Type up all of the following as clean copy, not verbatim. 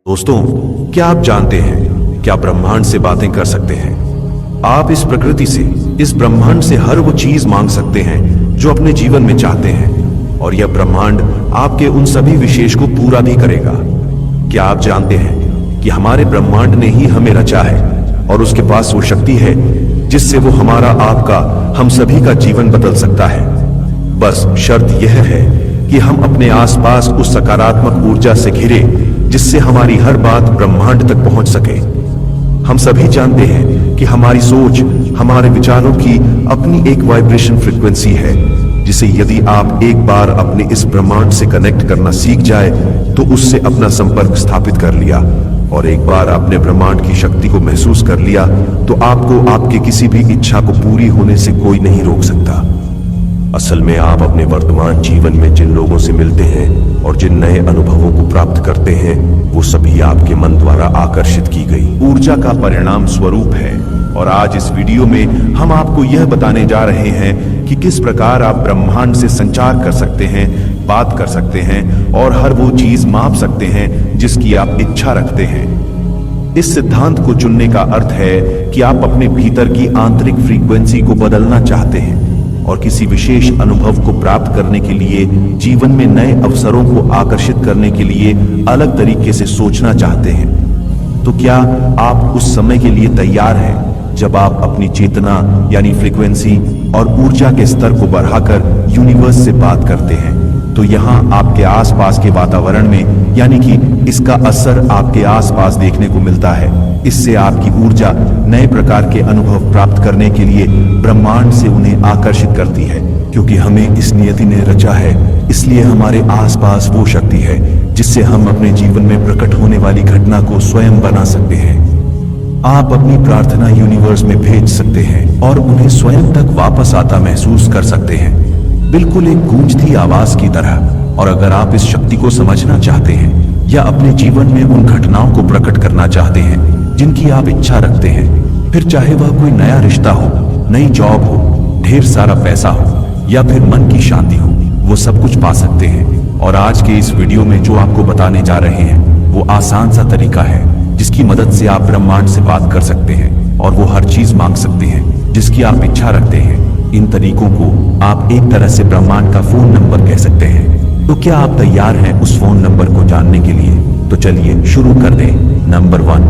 दोस्तों, क्या आप जानते हैं क्या ब्रह्मांड से बातें कर सकते हैं? आप इस प्रकृति से, इस ब्रह्मांड से हर वो चीज मांग सकते हैं जो अपने जीवन में चाहते हैं, और यह ब्रह्मांड आपके उन सभी विशेष को पूरा भी करेगा। क्या आप जानते हैं कि हमारे ब्रह्मांड ने ही हमें रचा है और उसके पास वो शक्ति है जिससे वो हमारा, आपका, हम सभी का जीवन बदल सकता है। बस शर्त यह है कि हम अपने आसपास उस सकारात्मक ऊर्जा से घिरे जिससे हमारी हर बात ब्रह्मांड तक पहुंच सके। हम सभी जानते हैं कि हमारी सोच, हमारे विचारों की अपनी एक वाइब्रेशन फ्रीक्वेंसी है, जिसे यदि आप एक बार अपने इस ब्रह्मांड से कनेक्ट करना सीख जाए तो उससे अपना संपर्क स्थापित कर लिया और एक बार अपने ब्रह्मांड की शक्ति को महसूस कर लिया तो आपको आपकी किसी भी इच्छा को पूरी होने से कोई नहीं रोक सकता। असल में आप अपने वर्तमान जीवन में जिन लोगों से मिलते हैं और जिन नए अनुभवों को प्राप्त करते हैं, वो सभी आपके मन द्वारा आकर्षित की गई ऊर्जा का परिणाम स्वरूप है। और आज इस वीडियो में हम आपको यह बताने जा रहे हैं कि किस प्रकार आप ब्रह्मांड से संचार कर सकते हैं, बात कर सकते हैं और हर वो चीज माप सकते हैं जिसकी आप इच्छा रखते हैं। इस सिद्धांत को चुनने का अर्थ है कि आप अपने भीतर की आंतरिक फ्रीक्वेंसी को बदलना चाहते हैं और किसी विशेष अनुभव को प्राप्त करने के लिए, जीवन में नए अवसरों को आकर्षित करने के लिए अलग तरीके से सोचना चाहते हैं। तो क्या आप उस समय के लिए तैयार हैं जब आप अपनी चेतना यानी फ्रीक्वेंसी और ऊर्जा के स्तर को बढ़ाकर यूनिवर्स से बात करते हैं? तो यहाँ आपके आसपास के वातावरण में, यानी कि इसका असर आपके आसपास देखने को मिलता है। इससे आपकी ऊर्जा नए प्रकार के अनुभव प्राप्त करने के लिए ब्रह्मांड से उन्हें आकर्षित करती है, क्योंकि हमें इस नियति ने रचा है। इसलिए हमारे आसपास वो शक्ति है जिससे हम अपने जीवन में प्रकट होने वाली घटना को स्वयं बना सकते हैं। आप अपनी प्रार्थना यूनिवर्स में भेज सकते हैं और उन्हें स्वयं तक वापस आता महसूस कर सकते हैं, बिल्कुल एक गूंजती आवाज की तरह। और अगर आप इस शक्ति को समझना चाहते हैं या अपने जीवन में उन घटनाओं को प्रकट करना चाहते हैं जिनकी आप इच्छा रखते हैं, फिर चाहे वह कोई नया रिश्ता हो, नई जॉब हो, ढेर सारा पैसा हो या फिर मन की शांति हो, वो सब कुछ पा सकते हैं। और आज के इस वीडियो में जो आपको बताने जा रहे हैं वो आसान सा तरीका है जिसकी मदद से आप ब्रह्मांड से बात कर सकते हैं और वो हर चीज मांग सकते हैं जिसकी आप इच्छा रखते हैं। इन तरीकों को आप एक तरह से ब्रह्मांड का फोन नंबर कह सकते हैं। तो क्या आप तैयार हैं उस फोन नंबर को जानने के लिए? तो चलिए शुरू कर दें। नंबर 1,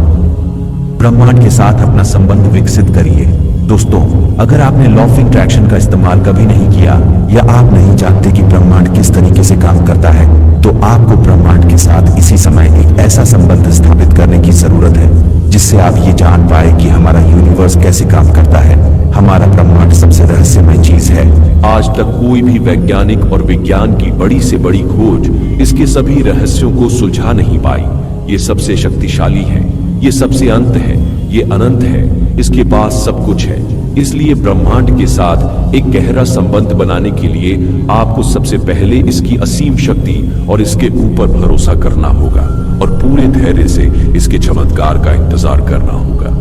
ब्रह्मांड के साथ अपना संबंध विकसित करिए। दोस्तों, अगर आपने लॉ ऑफ अट्रैक्शन का इस्तेमाल कभी नहीं किया या आप नहीं जानते कि ब्रह्मांड किस तरीके से काम करता है, तो आपको ब्रह्मांड के साथ इसी समय एक ऐसा संबंध स्थापित करने की जरूरत है जिससे आप ये जान पाए कि हमारा यूनिवर्स कैसे काम करता है। हमारा ब्रह्मांड सबसे रहस्यमय चीज है। आज तक कोई भी वैज्ञानिक और विज्ञान की बड़ी से बड़ी खोज इसके सभी रहस्यों को सुलझा नहीं पाई। ये सबसे शक्तिशाली है, ये सबसे अंत है, ये अनंत है, इसके पास सब कुछ है। इसलिए ब्रह्मांड के साथ एक गहरा संबंध बनाने के लिए आपको सबसे पहले इसकी असीम शक्ति और इसके ऊपर भरोसा करना होगा और पूरे धैर्य से इसके चमत्कार का इंतजार करना होगा।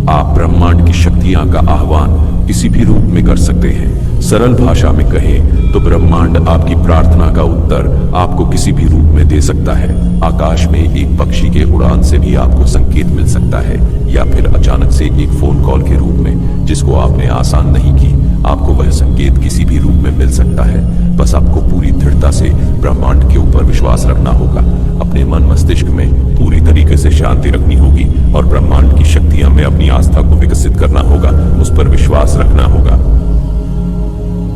आप ब्रह्मांड की शक्तियां का आह्वान किसी भी रूप में कर सकते हैं। सरल भाषा में कहें तो ब्रह्मांड आपकी प्रार्थना का उत्तर आपको किसी भी रूप में दे सकता है। आकाश में एक पक्षी के उड़ान से भी आपको संकेत मिल सकता है, या फिर अचानक से एक फोन कॉल के रूप में जिसको आपने आसान नहीं की, आपको वह संकेत किसी भी रूप में मिल सकता है। बस आपको पूरी दृढ़ता से ब्रह्मांड के ऊपर विश्वास रखना होगा। अपने मन मस्तिष्क में पूरी तरीके से शांति रखनी होगी और ब्रह्मांड की शक्तियां में अपनी आस्था को विकसित करना होगा, उस पर विश्वास रखना होगा।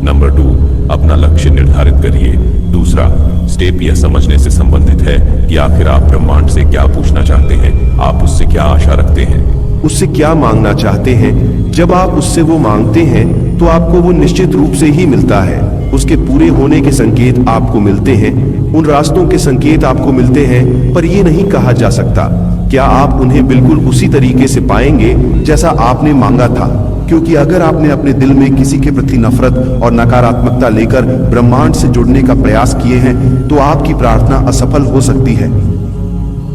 नंबर 2, अपना लक्ष्य निर्धारित करिए। दूसरा स्टेप यह समझने से संबंधित है कि आखिर आप ब्रह्मांड से क्या पूछना चाहते हैं, आप उससे क्या आशा रखते हैं, उससे क्या मांगना चाहते हैं। जब आप उससे वो मांगते हैं तो आपको वो निश्चित रूप से ही मिलता है। उसके पूरे होने के संकेत आपको मिलते हैं, उन रास्तों के संकेत आपको मिलते हैं, पर ये नहीं कहा जा सकता क्या आप उन्हें बिल्कुल उसी तरीके से पाएंगे जैसा आपने मांगा था। क्योंकि अगर आपने अपने दिल में किसी के प्रति नफरत और नकारात्मकता लेकर ब्रह्मांड से जुड़ने का प्रयास किए हैं तो आपकी प्रार्थना असफल हो सकती है।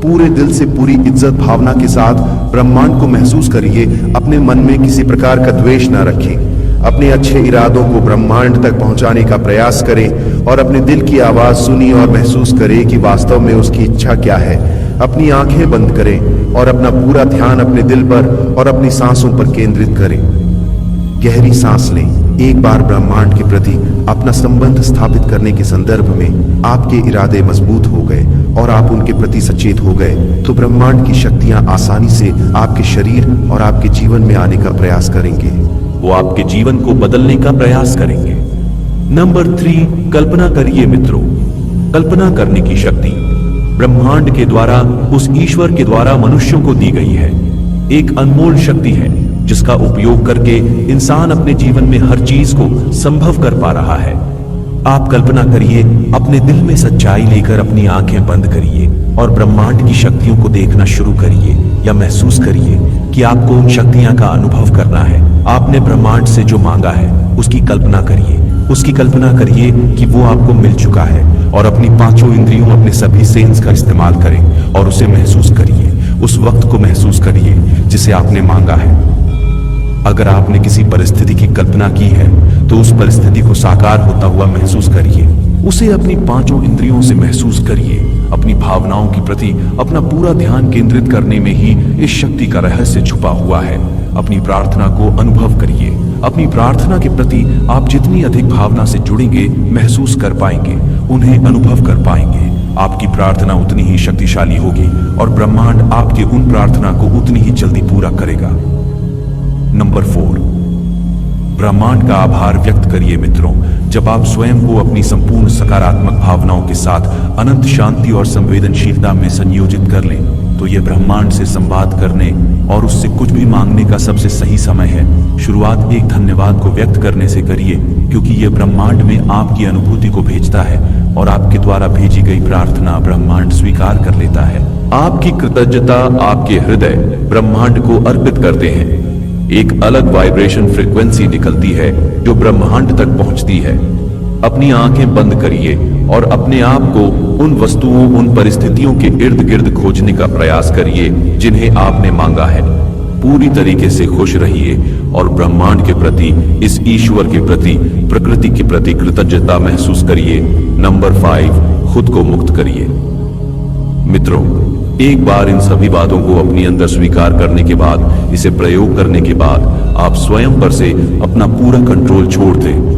पूरे दिल से, पूरी इज्जत भावना के साथ ब्रह्मांड को महसूस करिए। अपने मन में किसी प्रकार का द्वेष न रखें। अपने अच्छे इरादों को ब्रह्मांड तक पहुंचाने का प्रयास करें और अपने दिल की आवाज सुनिए और महसूस करें कि वास्तव में उसकी इच्छा क्या है। अपनी आंखें बंद करें और अपना पूरा ध्यान अपने दिल पर और अपनी सांसों पर केंद्रित करें। गहरी सांस लें। एक बार ब्रह्मांड के प्रति अपना संबंध स्थापित करने के संदर्भ में आपके इरादे मजबूत हो गए और आप उनके प्रति सचेत हो गए तो ब्रह्मांड की शक्तियां आसानी से आपके शरीर और आपके जीवन में आने का प्रयास करेंगे। वो आपके जीवन को बदलने का प्रयास करेंगे। नंबर 3, कल्पना करिए मित्रों। कल्पना करने की शक्ति ब्रह्मांड के द्वारा, उस ईश्वर के द्वारा मनुष्यों को दी गई है। एक अनमोल शक्ति है जिसका उपयोग करके इंसान अपने जीवन में हर चीज को संभव कर पा रहा है। आप कल्पना करिए, अपने दिल में सच्चाई लेकर अपनी आंखें बंद करिए और ब्रह्मांड की शक्तियों को देखना शुरू करिए या महसूस करिए कि आपको उन शक्तियां का अनुभव करना है। आपने ब्रह्मांड से जो मांगा है उसकी कल्पना करिए। उसकी कल्पना करिए कि वो आपको मिल चुका है और अपनी 5 इंद्रियों, अपने सभी सेंस का इस्तेमाल करें और उसे महसूस करिए। उस वक्त को महसूस करिए जिसे आपने मांगा है। अगर आपने किसी परिस्थिति की कल्पना की है तो उस परिस्थिति को साकार होता हुआ महसूस करिए। उसे अपनी 5 इंद्रियों से महसूस करिए। अपनी भावनाओं के प्रति अपना पूरा ध्यान केंद्रित करने में ही इस शक्ति का रहस्य छुपा हुआ है। अपनी प्रार्थना को अनुभव करिए। अपनी प्रार्थना के प्रति आप जितनी अधिक भावना से जुड़ेंगे, महसूस कर पाएंगे, उन्हें अनुभव कर पाएंगे, आपकी प्रार्थना उतनी ही शक्तिशाली होगी और ब्रह्मांड आपकी उन प्रार्थना को उतनी ही जल्दी पूरा करेगा। नंबर 4, ब्रह्मांड का आभार व्यक्त करिए मित्रों। जब आप स्वयं को अपनी संपूर्ण सकारात्मक भावनाओं के साथ अनंत शांति और संवेदनशीलता में संयोजित कर लें तो यह ब्रह्मांड से संवाद करने और उससे कुछ भी मांगने का सबसे सही समय है। शुरुआत एक धन्यवाद को व्यक्त करने से करिए, क्योंकि यह ब्रह्मांड में आपकी अनुभूति को भेजता है और आपके द्वारा भेजी गई प्रार्थना ब्रह्मांड स्वीकार कर लेता है। आपकी कृतज्ञता आपके हृदय ब्रह्मांड को अर्पित करते हैं। एक अलग वाइब्रेशन फ्रीक्वेंसी निकलती है जो ब्रह्मांड तक पहुंचती है। अपनी आंखें बंद करिए और अपने आप को उन वस्तुओं, उन परिस्थितियों के इर्द गिर्द खोजने का प्रयास करिए जिन्हें आपने मांगा है। पूरी तरीके से खुश रहिए और ब्रह्मांड के प्रति, इस ईश्वर के प्रति, प्रकृति के प्रति कृतज्ञता महसूस करिए। नंबर 5, खुद को मुक्त करिए। मित्रों, एक बार इन सभी बातों को अपने अंदर स्वीकार करने के बाद, इसे प्रयोग करने के बाद आप स्वयं पर से अपना पूरा कंट्रोल छोड़ दें।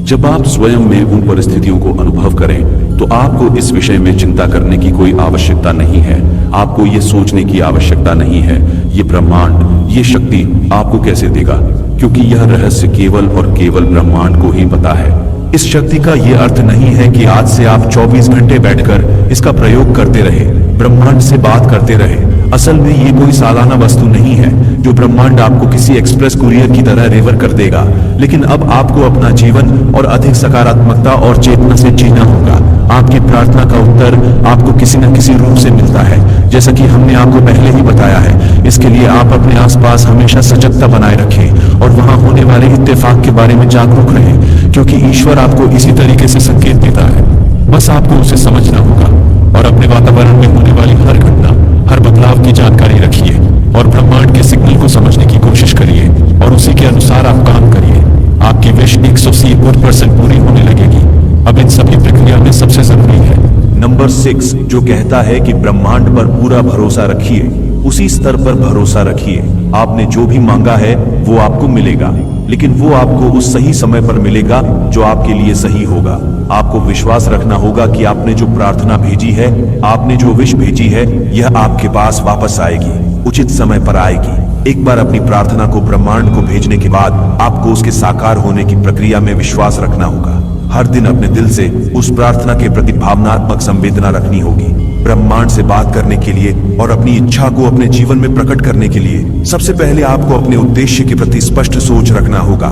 जब आप स्वयं में उन परिस्थितियों को अनुभव करें तो आपको इस विषय में चिंता करने की कोई आवश्यकता नहीं है। आपको ये सोचने की आवश्यकता नहीं है ये ब्रह्मांड, ये शक्ति आपको कैसे देगा, क्योंकि यह रहस्य केवल और केवल ब्रह्मांड को ही पता है। इस शक्ति का यह अर्थ नहीं है कि आज से आप 24 घंटे बैठकर इसका प्रयोग करते रहे, ब्रह्मांड से बात करते रहे। असल में ये कोई सालाना वस्तु नहीं है जो ब्रह्मांड आपको किसी एक्सप्रेस कुरियर की तरह रेफर कर देगा। लेकिन अब आपको अपना जीवन और अधिक सकारात्मकता और चेतना से जीना होगा। आपकी प्रार्थना का उत्तर आपको किसी न किसी रूप से मिलता है, जैसा कि हमने आपको पहले ही बताया है। इसके लिए आप अपने आसपास हमेशा सजगता बनाए रखें और वहां होने वाले इत्तेफाक के बारे में जागरूक रहें, क्योंकि ईश्वर आपको इसी तरीके से संकेत देता है। बस आपको उसे समझना होगा और अपने वातावरण में होने वाली हर घटना, हर बदलाव की जानकारी रखिए और ब्रह्मांड के सिग्नल को समझने की कोशिश करिए और उसी के अनुसार आप काम करिए। आपकी विश 180% पूरी होने लगेगी। अब इन सभी प्रक्रिया में सबसे जरूरी है नंबर 6, जो कहता है कि ब्रह्मांड पर पूरा भरोसा रखिए, उसी स्तर पर भरोसा रखिए। आपने जो भी मांगा है वो आपको मिलेगा, लेकिन वो आपको उस सही समय पर मिलेगा जो आपके लिए सही होगा। आपको विश्वास रखना होगा कि आपने जो प्रार्थना भेजी है, आपने जो विश भेजी है, यह आपके पास वापस आएगी, उचित समय पर आएगी। एक बार अपनी प्रार्थना को ब्रह्मांड को भेजने के बाद आपको उसके साकार होने की प्रक्रिया में विश्वास रखना होगा। हर दिन अपने दिल से उस प्रार्थना के प्रति भावनात्मक संवेदना रखनी होगी। ब्रह्मांड से बात करने के लिए और अपनी इच्छा को अपने जीवन में प्रकट करने के लिए सबसे पहले आपको अपने उद्देश्य के प्रति स्पष्ट सोच रखना होगा।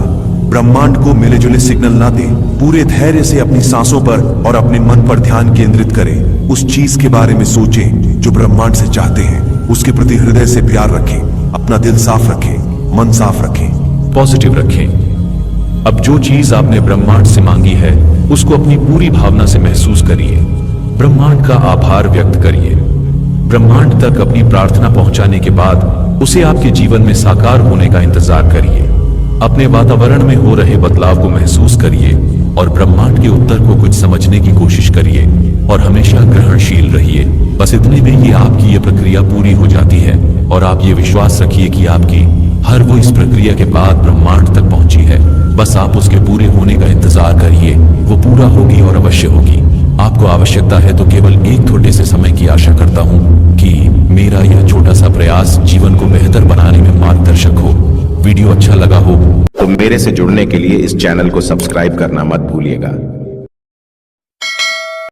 ब्रह्मांड को मिले जुले सिग्नल ना दें। पूरे धैर्य से अपनी सांसों पर और अपने मन पर ध्यान केंद्रित करें। उस चीज के बारे में सोचें जो ब्रह्मांड से चाहते हैं। उसके प्रति हृदय से प्यार रखें। अपना दिल साफ रखें, मन साफ रखें, पॉजिटिव रखें। अब जो चीज आपने ब्रह्मांड से मांगी है उसको अपनी पूरी भावना से महसूस करिए। ब्रह्मांड का आभार व्यक्त करिए। ब्रह्मांड तक अपनी प्रार्थना पहुंचाने के बाद उसे आपके जीवन में साकार होने का इंतजार करिए। अपने वातावरण में हो रहे बदलाव को महसूस करिए और ब्रह्मांड के उत्तर को कुछ समझने की कोशिश करिए। और हमेशा ग्रहणशील रहिए। बस इतने में ये आपकी ये प्रक्रिया पूरी हो जाती है और आप ये विश्वास रखिए कि आपकी हर वो इस प्रक्रिया के बाद ब्रह्मांड तक पहुंची है। बस आप उसके पूरे होने का इंतजार करिए, वो पूरा होगी और अवश्य होगी। आपको आवश्यकता है तो केवल एक थोड़े से समय की आशा करता हूं कि मेरा यह छोटा सा प्रयास जीवन को बेहतर बनाने में मार्गदर्शक हो। वीडियो अच्छा लगा हो तो मेरे से जुड़ने के लिए इस चैनल को सब्सक्राइब करना मत भूलिएगा।